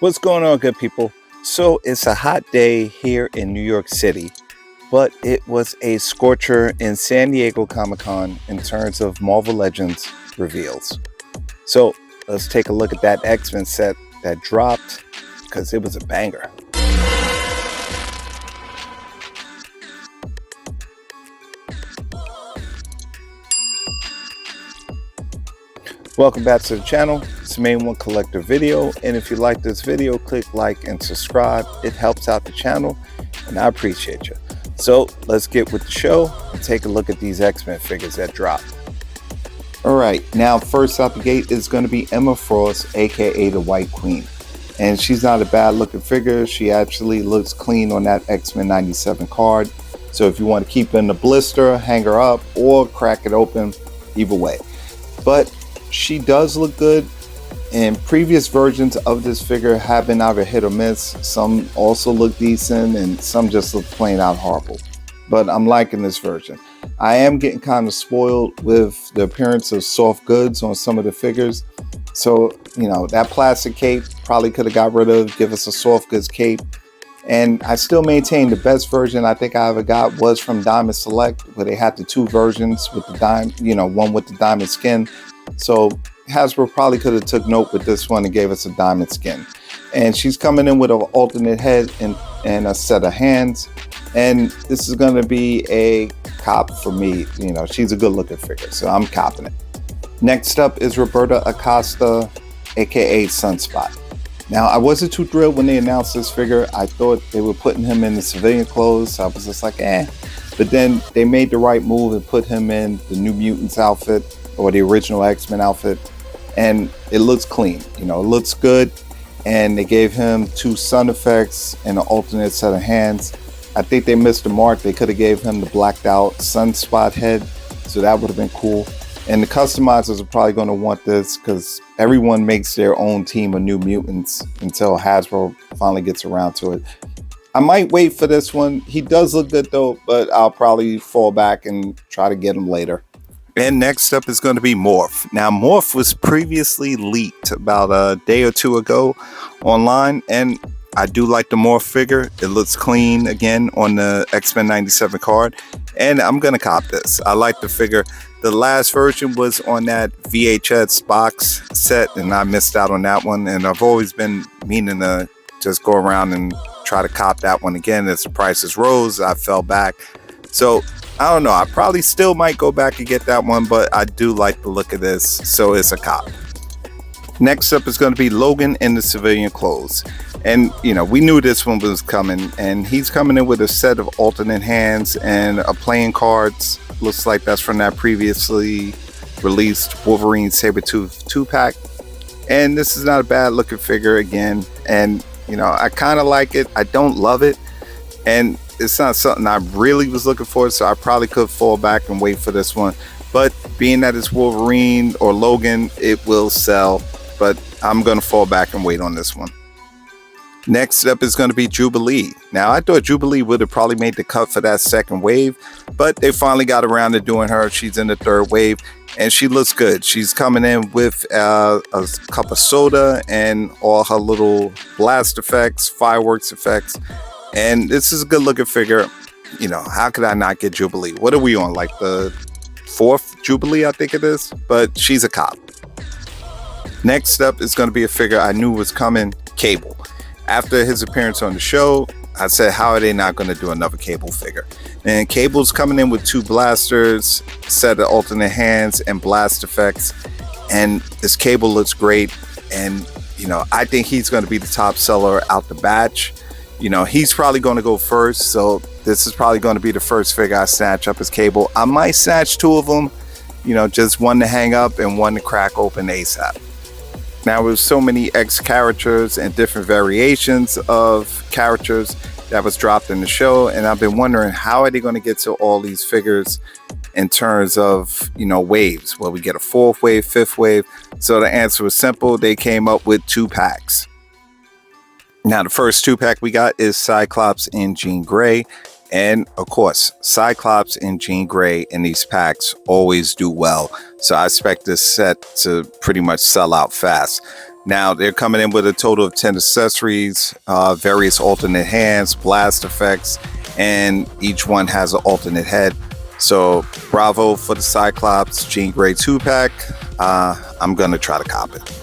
What's going on, good people? So it's a hot day here in New York City, but it was a scorcher in San Diego Comic-Con in terms of Marvel Legends reveals. So let's take a look at that X-Men set that dropped, because it was a banger. Welcome back to the channel. It's the Main One Collector video, and if you like this video, click like and subscribe. It helps out the channel and I appreciate you. So let's get with the show and take a look at these X-Men figures that dropped. Alright, now first out the gate is going to be Emma Frost, aka the White Queen, and she's not a bad looking figure. She actually looks clean on that X-Men 97 card, so if you want to keep her in the blister, hang her up, or crack it open, either way. But she does look good, and previous versions of this figure have been either hit or miss. Some also look decent and some just look plain out horrible, but I'm liking this version. I am getting kind of spoiled with the appearance of soft goods on some of the figures, so you know, that plastic cape probably could have got rid of, give us a soft goods cape. And I still maintain the best version I think I ever got was from Diamond Select, where they had the two versions with the diamond, you know, one with the diamond skin. So Hasbro probably could have took note with this one and gave us a diamond skin. And she's coming in with an alternate head and a set of hands. And this is going to be a cop for me. You know, she's a good looking figure, so I'm copping it. Next up is Roberto Acosta, aka Sunspot. Now, I wasn't too thrilled when they announced this figure. I thought they were putting him in the civilian clothes. So I was just like, eh. But then they made the right move and put him in the New Mutants outfit, or the original X-Men outfit, and it looks clean. You know, it looks good. And they gave him two sun effects and an alternate set of hands. I think they missed the mark. They could have gave him the blacked out Sunspot head, so that would have been cool. And the customizers are probably going to want this because everyone makes their own team of New Mutants until Hasbro finally gets around to it. I might wait for this one. He does look good though, but I'll probably fall back and try to get him later. And next up is going to be Morph. Now, Morph was previously leaked about a day or two ago online, and I do like the Morph figure. It looks clean again on the X-Men 97 card, and I'm going to cop this. I like the figure. The last version was on that VHS box set, and I missed out on that one, and I've always been meaning to just go around and try to cop that one again. As the prices rose, I fell back. So I don't know, I probably still might go back and get that one, but I do like the look of this, so it's a cop. Next up is going to be Logan in the civilian clothes. And, you know, we knew this one was coming, and he's coming in with a set of alternate hands and a playing cards. Looks like that's from that previously released Wolverine Sabretooth 2-pack. And this is not a bad looking figure again. And, you know, I kind of like it. I don't love it. And it's not something I really was looking for, so I probably could fall back and wait for this one. But being that it's Wolverine or Logan, it will sell. But I'm going to fall back and wait on this one. Next up is going to be Jubilee. Now, I thought Jubilee would have probably made the cut for that second wave, but they finally got around to doing her. She's in the third wave, and she looks good. She's coming in with a cup of soda and all her little blast effects, fireworks effects. And this is a good looking figure. You know, how could I not get Jubilee? What are we on? Like the fourth Jubilee, I think it is. But she's a cop. Next up is going to be a figure I knew was coming, Cable. After his appearance on the show, I said, how are they not going to do another Cable figure? And Cable's coming in with two blasters, set of alternate hands, and blast effects. And this Cable looks great. And, you know, I think he's going to be the top seller out the batch. You know, he's probably going to go first, so this is probably going to be the first figure I snatch up as Cable. I might snatch two of them, you know, just one to hang up and one to crack open ASAP. Now, with so many X characters and different variations of characters that was dropped in the show, and I've been wondering, how are they going to get to all these figures in terms of, you know, waves? Will we get a fourth wave, fifth wave? So the answer was simple. They came up with 2 packs. Now, the first 2-pack we got is Cyclops in Jean Grey. And of course, Cyclops and Jean Grey in these packs always do well. So I expect this set to pretty much sell out fast. Now they're coming in with a total of 10 accessories, various alternate hands, blast effects, and each one has an alternate head. So bravo for the Cyclops Jean Grey 2-pack. I'm gonna try to cop it.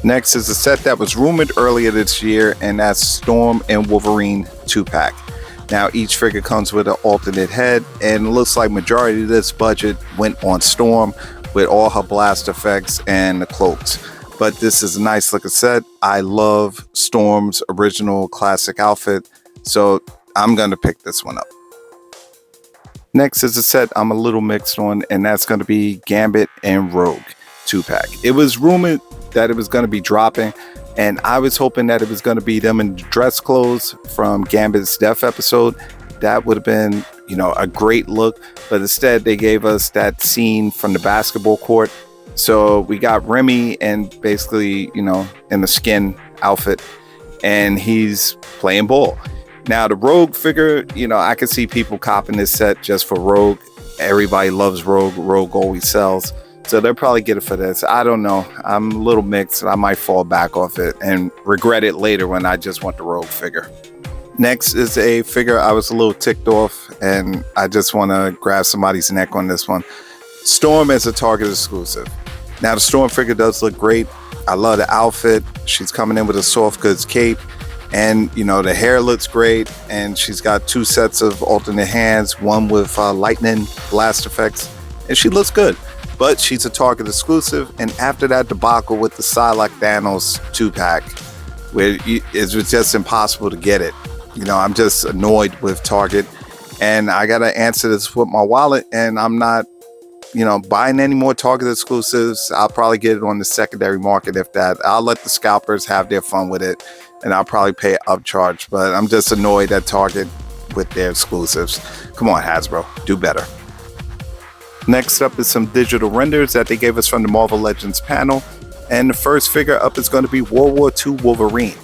Next is a set that was rumored earlier this year, and that's Storm and Wolverine 2-pack. Now each figure comes with an alternate head, and it looks like majority of this budget went on Storm with all her blast effects and the cloaks. But this is a nice looking set. I love Storm's original classic outfit, so I'm gonna pick this one up. Next is a set I'm a little mixed on, and that's going to be Gambit and Rogue 2-pack. It was rumored that it was going to be dropping, and I was hoping that it was going to be them in dress clothes from Gambit's death episode. That would have been, a great look, but instead they gave us that scene from the basketball court. So we got Remy and basically, in the skin outfit, and he's playing ball. Now the Rogue figure, I can see people copping this set just for Rogue. Everybody loves Rogue. Rogue always sells. So they'll probably get it for this. I don't know. I'm a little mixed. I might fall back off it and regret it later when I just want the Rogue figure. Next is a figure I was a little ticked off, and I just want to grab somebody's neck on this one. Storm is a Target exclusive. Now the Storm figure does look great. I love the outfit. She's coming in with a soft goods cape. And, the hair looks great, and she's got 2 sets of alternate hands, one with lightning blast effects, and she looks good. But she's a Target exclusive, and after that debacle with the Psylocke Thanos 2-pack, where it was just impossible to get it. I'm just annoyed with Target, and I got to answer this with my wallet, and I'm not, buying any more Target exclusives. I'll probably get it on the secondary market, if that. I'll let the scalpers have their fun with it, and I'll probably pay an upcharge, but I'm just annoyed at Target with their exclusives. Come on, Hasbro, do better. Next up is some digital renders that they gave us from the Marvel Legends panel, and the first figure up is going to be World War II Wolverine.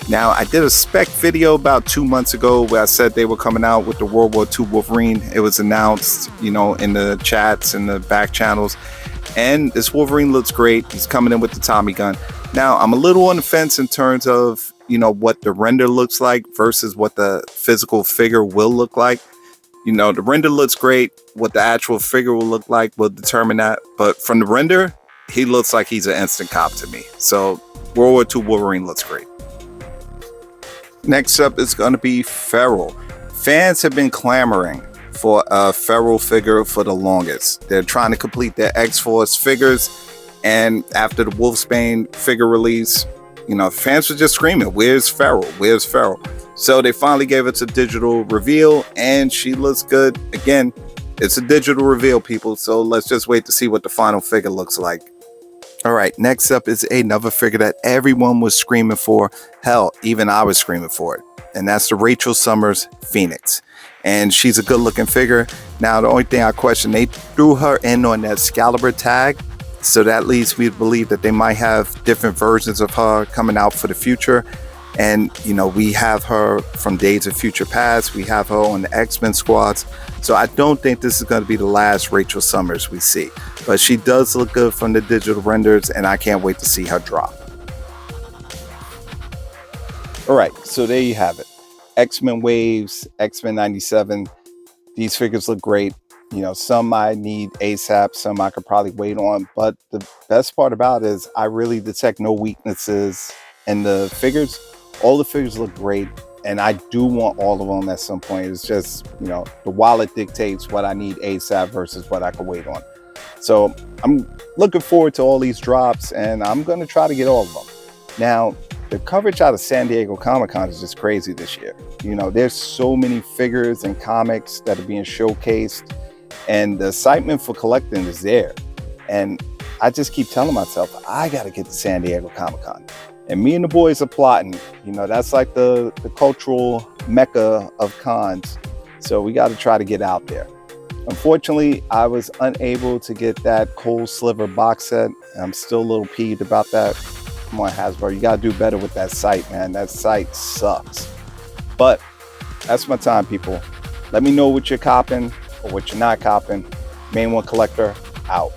Now, I did a spec video about 2 months ago where I said they were coming out with the World War II Wolverine. It was announced, in the chats and the back channels, and this Wolverine looks great. He's coming in with the Tommy gun. Now, I'm a little on the fence in terms of, what the render looks like versus what the physical figure will look like. The render looks great. What the actual figure will look like will determine that. But from the render, he looks like he's an instant cop to me. So World War II Wolverine looks great. Next up is going to be Frell. Fans have been clamoring for a Frell figure for the longest. They're trying to complete their X-Force figures. And after the Wolfsbane figure release, fans were just screaming, "Where's Frell? Where's Frell?" So they finally gave us a digital reveal, and she looks good. Again, it's a digital reveal, people, so let's just wait to see what the final figure looks like. All right, next up is another figure that everyone was screaming for. Hell, even I was screaming for it, and that's the Rachel Summers Phoenix. And she's a good-looking figure. Now, the only thing I question, they threw her in on that Excalibur tag, so that leads me to believe that they might have different versions of her coming out for the future. And, we have her from Days of Future Past. We have her on the X-Men squads. So I don't think this is going to be the last Rachel Summers we see. But she does look good from the digital renders, and I can't wait to see her drop. All right, so there you have it. X-Men Waves, X-Men 97. These figures look great. Some I need ASAP, some I could probably wait on. But the best part about it is I really detect no weaknesses in the figures. All the figures look great, and I do want all of them at some point. It's just, the wallet dictates what I need ASAP versus what I can wait on. So I'm looking forward to all these drops, and I'm going to try to get all of them. Now, the coverage out of San Diego Comic-Con is just crazy this year. There's so many figures and comics that are being showcased, and the excitement for collecting is there. And I just keep telling myself, I got to get to San Diego Comic-Con. And me and the boys are plotting. That's like the cultural mecca of cons. So we got to try to get out there. Unfortunately, I was unable to get that Cold Sliver box set. I'm still a little peeved about that. Come on, Hasbro, you got to do better with that site, man. That site sucks. But that's my time, people. Let me know what you're copping or what you're not copping. Main One Collector, out.